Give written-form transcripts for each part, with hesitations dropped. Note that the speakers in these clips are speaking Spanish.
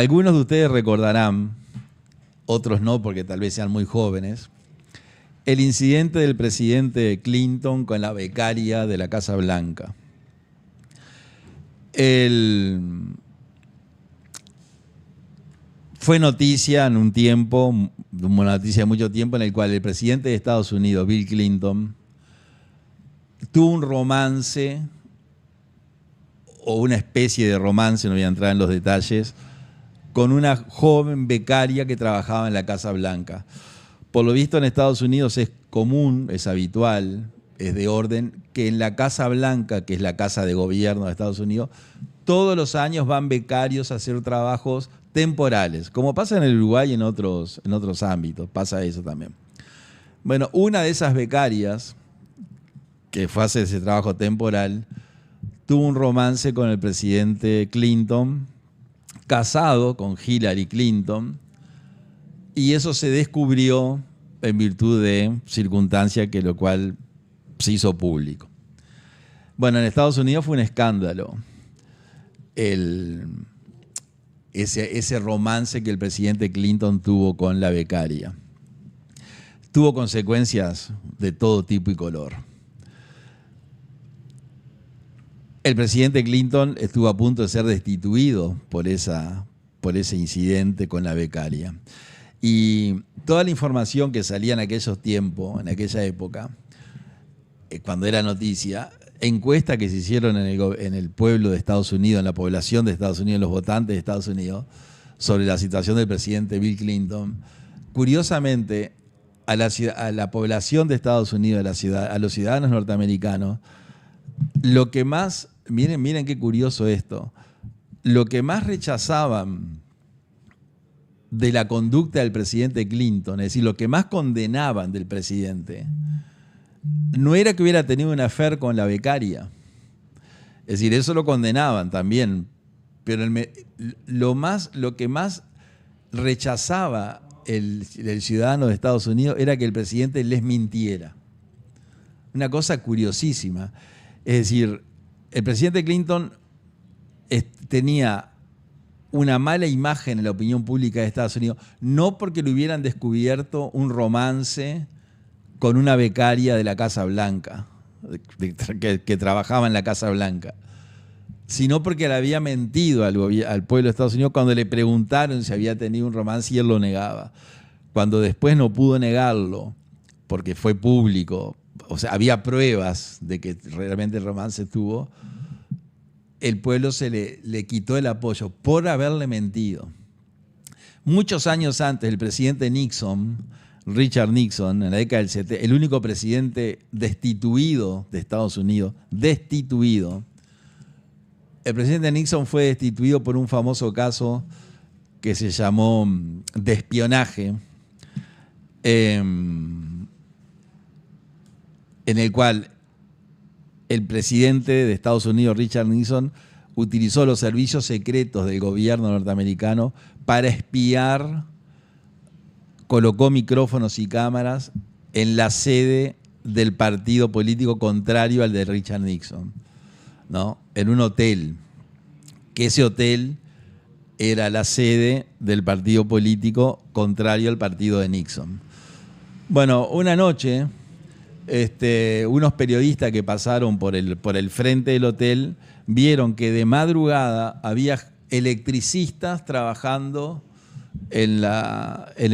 Algunos de ustedes recordarán, otros no porque tal vez sean muy jóvenes, el incidente del presidente Clinton con la becaria de la Casa Blanca. Fue noticia en un tiempo, una noticia de mucho tiempo, en el cual el presidente de Estados Unidos, Bill Clinton, tuvo un romance, o una especie de romance, no voy a entrar en los detalles, con una joven becaria que trabajaba en la Casa Blanca. Por lo visto en Estados Unidos es común, es habitual, es de orden, que en la Casa Blanca, que es la casa de gobierno de Estados Unidos, todos los años van becarios a hacer trabajos temporales, como pasa en el Uruguay y en otros ámbitos, pasa eso también. Bueno, una de esas becarias, que fue a hacer ese trabajo temporal, tuvo un romance con el presidente Clinton, casado con Hillary Clinton, y eso se descubrió en virtud de circunstancia que lo cual se hizo público. Bueno, en Estados Unidos fue un escándalo ese romance que el presidente Clinton tuvo con la becaria. Tuvo consecuencias de todo tipo y color. El presidente Clinton estuvo a punto de ser destituido por ese incidente con la becaria. Y toda la información que salía en aquellos tiempos, en aquella época, cuando era noticia, encuestas que se hicieron en el pueblo de Estados Unidos, en la población de Estados Unidos, en los votantes de Estados Unidos, sobre la situación del presidente Bill Clinton, curiosamente, a la población de Estados Unidos, a los ciudadanos norteamericanos, lo que más, miren qué curioso esto, lo que más rechazaban de la conducta del presidente Clinton, es decir, lo que más condenaban del presidente, no era que hubiera tenido un affair con la becaria. Es decir, eso lo condenaban también, pero lo que más rechazaba el ciudadano de Estados Unidos era que el presidente les mintiera. Una cosa curiosísima. Es decir, el presidente Clinton tenía una mala imagen en la opinión pública de Estados Unidos, no porque le hubieran descubierto un romance con una becaria de la Casa Blanca, que trabajaba en la Casa Blanca, sino porque le había mentido al pueblo de Estados Unidos cuando le preguntaron si había tenido un romance y él lo negaba. Cuando después no pudo negarlo, porque fue público, o sea, había pruebas de que realmente el romance tuvo, el pueblo le quitó el apoyo por haberle mentido. Muchos años antes, el presidente Nixon, Richard Nixon, en la década del 70, el único presidente destituido de Estados Unidos, destituido. El presidente Nixon fue destituido por un famoso caso que se llamó de espionaje, en el cual el presidente de Estados Unidos, Richard Nixon, utilizó los servicios secretos del gobierno norteamericano para espiar, colocó micrófonos y cámaras en la sede del partido político contrario al de Richard Nixon, ¿no? En un hotel, que ese hotel era la sede del partido político contrario al partido de Nixon. Bueno, una noche, unos periodistas que pasaron por el frente del hotel vieron que de madrugada había electricistas trabajando en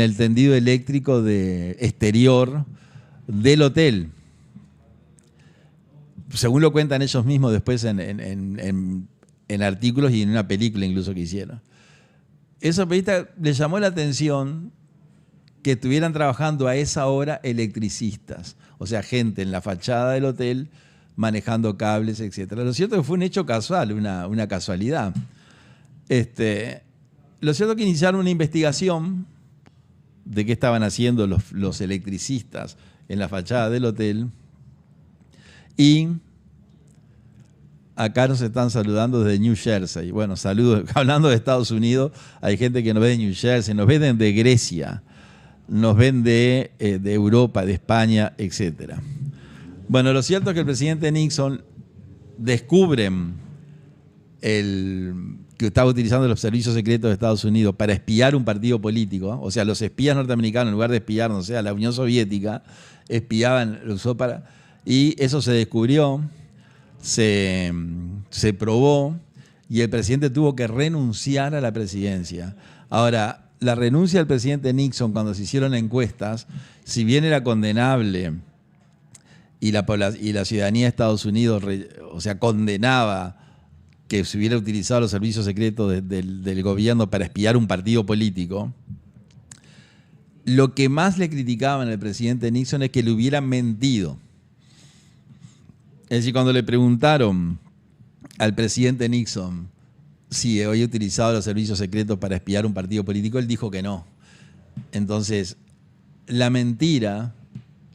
el tendido eléctrico exterior del hotel. Según lo cuentan ellos mismos después en artículos y en una película incluso que hicieron. Esos periodistas les llamó la atención que estuvieran trabajando a esa hora electricistas, o sea, gente en la fachada del hotel manejando cables, etc. Lo cierto es que fue un hecho casual, una casualidad. Lo cierto es que iniciaron una investigación de qué estaban haciendo los electricistas en la fachada del hotel, y acá nos están saludando desde New Jersey. Bueno, saludos. Hablando de Estados Unidos, hay gente que nos ve de New Jersey, nos ven de Grecia, nos ven de Europa, de España, etc. Bueno, lo cierto es que el presidente Nixon descubre que estaba utilizando los servicios secretos de Estados Unidos para espiar un partido político, o sea, los espías norteamericanos, en lugar de espiar, no sé, a la Unión Soviética, espiaban, lo usó para... Y eso se descubrió, se probó, y el presidente tuvo que renunciar a la presidencia. Ahora, la renuncia del presidente Nixon cuando se hicieron encuestas, si bien era condenable y la ciudadanía de Estados Unidos, o sea, condenaba que se hubiera utilizado los servicios secretos del gobierno para espiar un partido político, lo que más le criticaban al presidente Nixon es que le hubieran mentido. Es decir, cuando le preguntaron al presidente Nixon si había utilizado los servicios secretos para espiar un partido político, él dijo que no. Entonces, la mentira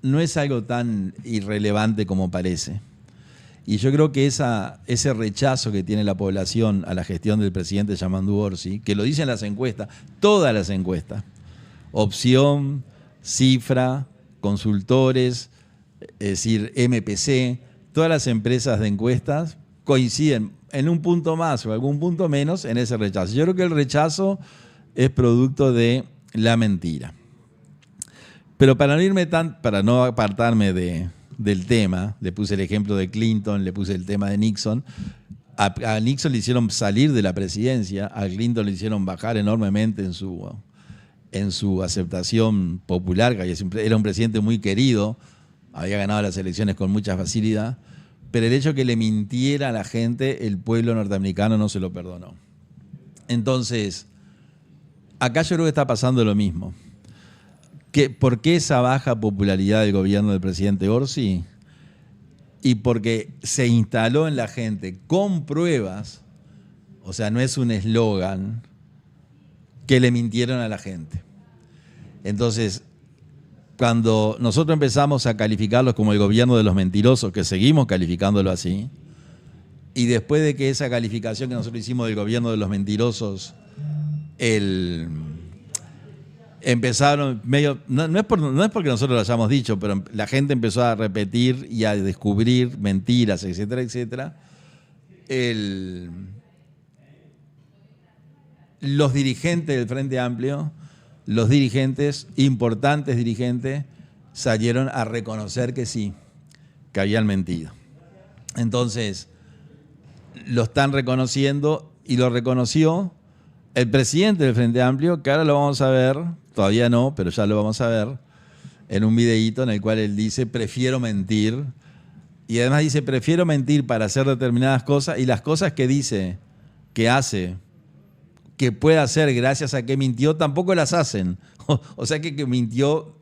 no es algo tan irrelevante como parece. Y yo creo que ese rechazo que tiene la población a la gestión del presidente Yamandu Orsi, que lo dicen las encuestas, todas las encuestas, Opción, Cifra, Consultores, es decir, MPC, todas las empresas de encuestas coinciden en un punto más o algún punto menos en ese rechazo. Yo creo que el rechazo es producto de la mentira. Pero para no apartarme del tema, le puse el ejemplo de Clinton, le puse el tema de Nixon. A Nixon le hicieron salir de la presidencia, a Clinton le hicieron bajar enormemente en su aceptación popular, que era un presidente muy querido, había ganado las elecciones con mucha facilidad, pero el hecho que le mintiera a la gente, el pueblo norteamericano no se lo perdonó. Entonces, acá yo creo que está pasando lo mismo. ¿Por qué esa baja popularidad del gobierno del presidente Orsi? Y porque se instaló en la gente con pruebas, o sea, no es un eslogan, que le mintieron a la gente. Entonces, cuando nosotros empezamos a calificarlos como el gobierno de los mentirosos, que seguimos calificándolo así, y después de que esa calificación que nosotros hicimos del gobierno de los mentirosos, empezaron medio, no es porque nosotros lo hayamos dicho, pero la gente empezó a repetir y a descubrir mentiras, etcétera, etcétera. Los dirigentes del Frente Amplio, los dirigentes, importantes dirigentes, salieron a reconocer que sí, que habían mentido. Entonces, lo están reconociendo y lo reconoció el presidente del Frente Amplio, que ahora lo vamos a ver, todavía no, pero ya lo vamos a ver, en un videíto en el cual él dice, prefiero mentir. Y además dice, prefiero mentir para hacer determinadas cosas, y las cosas que dice, que hace, que puede hacer gracias a que mintió, tampoco las hacen. O sea que mintió,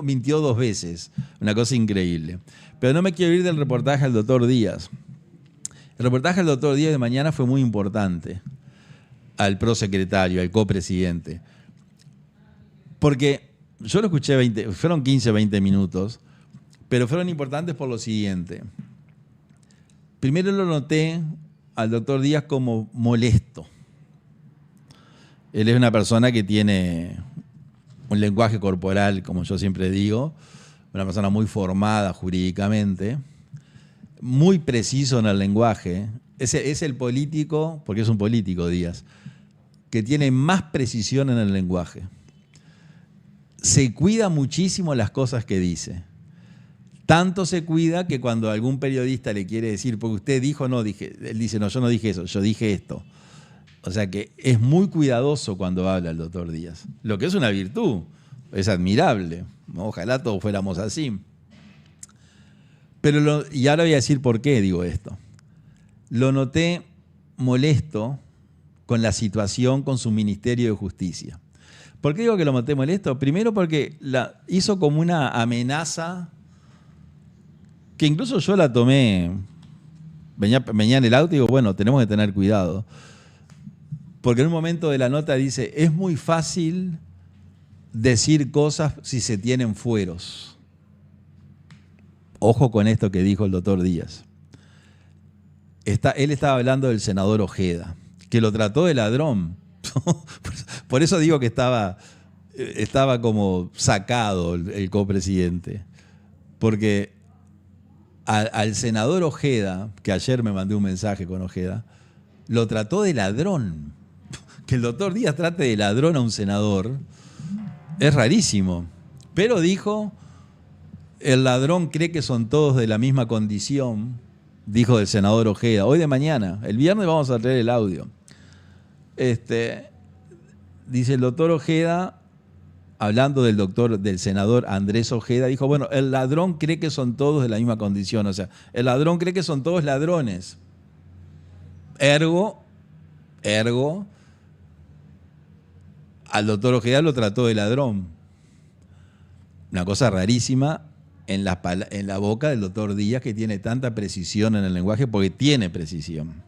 mintió 2 veces. Una cosa increíble. Pero no me quiero ir del reportaje del doctor Díaz. El reportaje del doctor Díaz de mañana fue muy importante. Al prosecretario, al copresidente. Porque yo lo escuché, fueron 15 o 20 minutos, pero fueron importantes por lo siguiente. Primero lo noté al doctor Díaz como molesto. Él es una persona que tiene un lenguaje corporal, como yo siempre digo, una persona muy formada jurídicamente, muy preciso en el lenguaje. Es el político, porque es un político Díaz, que tiene más precisión en el lenguaje. Se cuida muchísimo las cosas que dice. Tanto se cuida que cuando algún periodista le quiere decir, porque usted dijo, no dije, él dice, no, yo no dije eso, yo dije esto. O sea que es muy cuidadoso cuando habla el doctor Díaz. Lo que es una virtud, es admirable. Ojalá todos fuéramos así. Y ahora voy a decir por qué digo esto. Lo noté molesto con la situación con su Ministerio de Justicia. ¿Por qué digo que lo noté molesto? Primero porque hizo como una amenaza que incluso yo la tomé, venía en el auto y digo, bueno, tenemos que tener cuidado. Porque en un momento de la nota dice, es muy fácil decir cosas si se tienen fueros. Ojo con esto que dijo el doctor Díaz. Él estaba hablando del senador Ojeda, que lo trató de ladrón. Por eso digo que estaba como sacado el copresidente. Porque al senador Ojeda, que ayer me mandé un mensaje con Ojeda, lo trató de ladrón. Que el doctor Díaz trate de ladrón a un senador es rarísimo. Pero dijo, el ladrón cree que son todos de la misma condición, dijo el senador Ojeda. Hoy de mañana, el viernes vamos a traer el audio. Dice el doctor Ojeda, hablando del senador Andrés Ojeda, dijo, bueno, el ladrón cree que son todos de la misma condición. O sea, el ladrón cree que son todos ladrones. Ergo, al doctor Ojeda lo trató de ladrón. Una cosa rarísima en la boca del doctor Díaz, que tiene tanta precisión en el lenguaje, porque tiene precisión.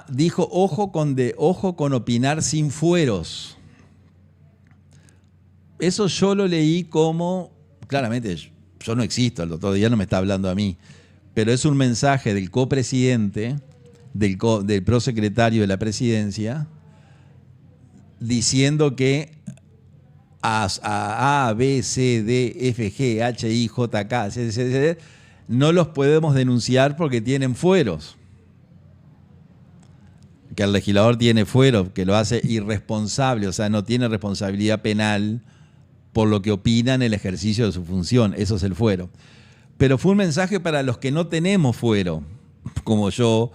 Dijo, ojo con opinar sin fueros. Eso yo lo leí como, claramente, yo no existo, el doctor Díaz no me está hablando a mí, pero es un mensaje del copresidente, del prosecretario de la presidencia, diciendo que a B, C, D, F, G, H, I, J, K, C, C, C, no los podemos denunciar porque tienen fueros. Que el legislador tiene fuero, que lo hace irresponsable, o sea, no tiene responsabilidad penal por lo que opina en el ejercicio de su función. Eso es el fuero. Pero fue un mensaje para los que no tenemos fuero, como yo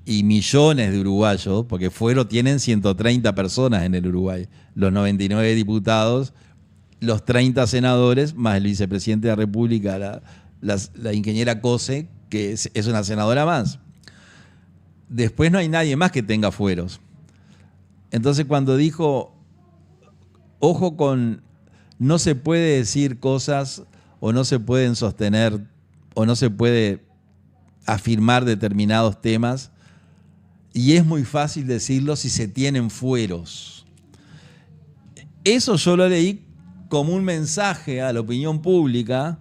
y millones de uruguayos, porque fuero tienen 130 personas en el Uruguay, los 99 diputados, los 30 senadores, más el vicepresidente de la República, la ingeniera Cose, que es una senadora más. Después no hay nadie más que tenga fueros. Entonces cuando dijo, ojo con, no se puede decir cosas o no se pueden sostener o no se puede afirmar determinados temas, y es muy fácil decirlo si se tienen fueros. Eso yo lo leí como un mensaje a la opinión pública,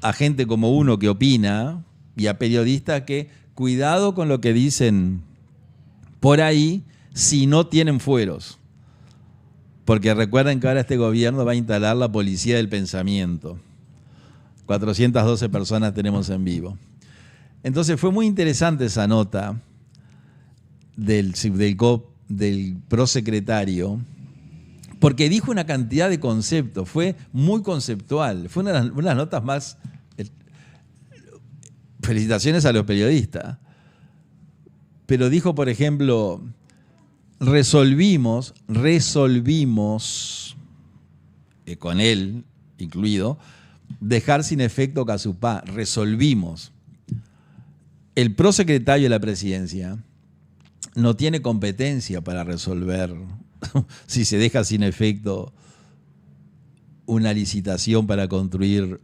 a gente como uno que opina y a periodistas que cuidado con lo que dicen por ahí si no tienen fueros. Porque recuerden que ahora este gobierno va a instalar la policía del pensamiento. 412 personas tenemos en vivo. Entonces fue muy interesante esa nota del prosecretario, porque dijo una cantidad de conceptos, fue muy conceptual, fue una de las notas más... Felicitaciones a los periodistas. Pero dijo, por ejemplo, resolvimos, con él incluido, dejar sin efecto Casupá. Resolvimos. El prosecretario de la presidencia no tiene competencia para resolver si se deja sin efecto una licitación para construir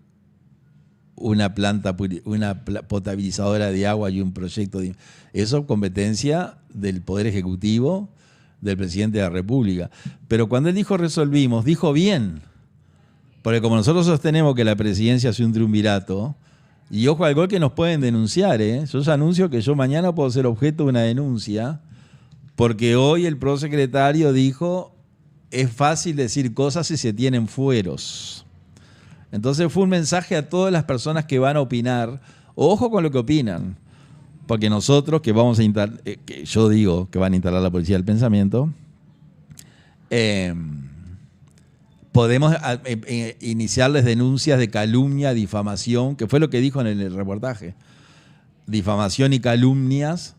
una potabilizadora de agua y un proyecto de... Eso es competencia del Poder Ejecutivo, del Presidente de la República. Pero cuando él dijo resolvimos, dijo bien. Porque como nosotros sostenemos que la presidencia es un triunvirato, y ojo al gol que nos pueden denunciar, yo ya anuncio que yo mañana puedo ser objeto de una denuncia, porque hoy el prosecretario dijo, es fácil decir cosas si se tienen fueros. Entonces fue un mensaje a todas las personas que van a opinar. Ojo con lo que opinan, porque nosotros que vamos a instalar, que yo digo que van a instalar la policía del pensamiento, podemos iniciarles denuncias de calumnia, difamación, que fue lo que dijo en el reportaje. Difamación y calumnias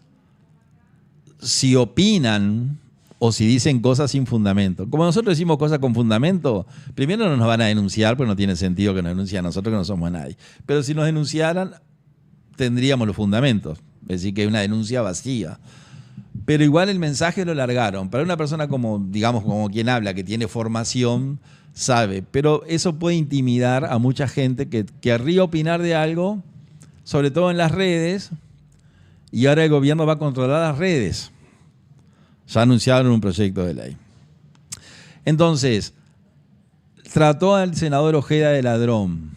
si opinan o si dicen cosas sin fundamento. Como nosotros decimos cosas con fundamento, primero no nos van a denunciar, porque no tiene sentido que nos denuncien a nosotros, que no somos nadie. Pero si nos denunciaran, tendríamos los fundamentos. Es decir, que hay una denuncia vacía. Pero igual el mensaje lo largaron. Para una persona como, digamos, como quien habla, que tiene formación, sabe. Pero eso puede intimidar a mucha gente que querría opinar de algo, sobre todo en las redes, y ahora el gobierno va a controlar las redes. Ya anunciaron un proyecto de ley. Entonces, trató al senador Ojeda de ladrón.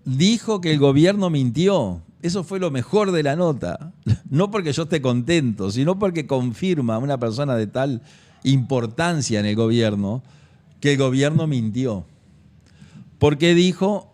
Dijo que el gobierno mintió. Eso fue lo mejor de la nota. No porque yo esté contento, sino porque confirma a una persona de tal importancia en el gobierno que el gobierno mintió. Porque dijo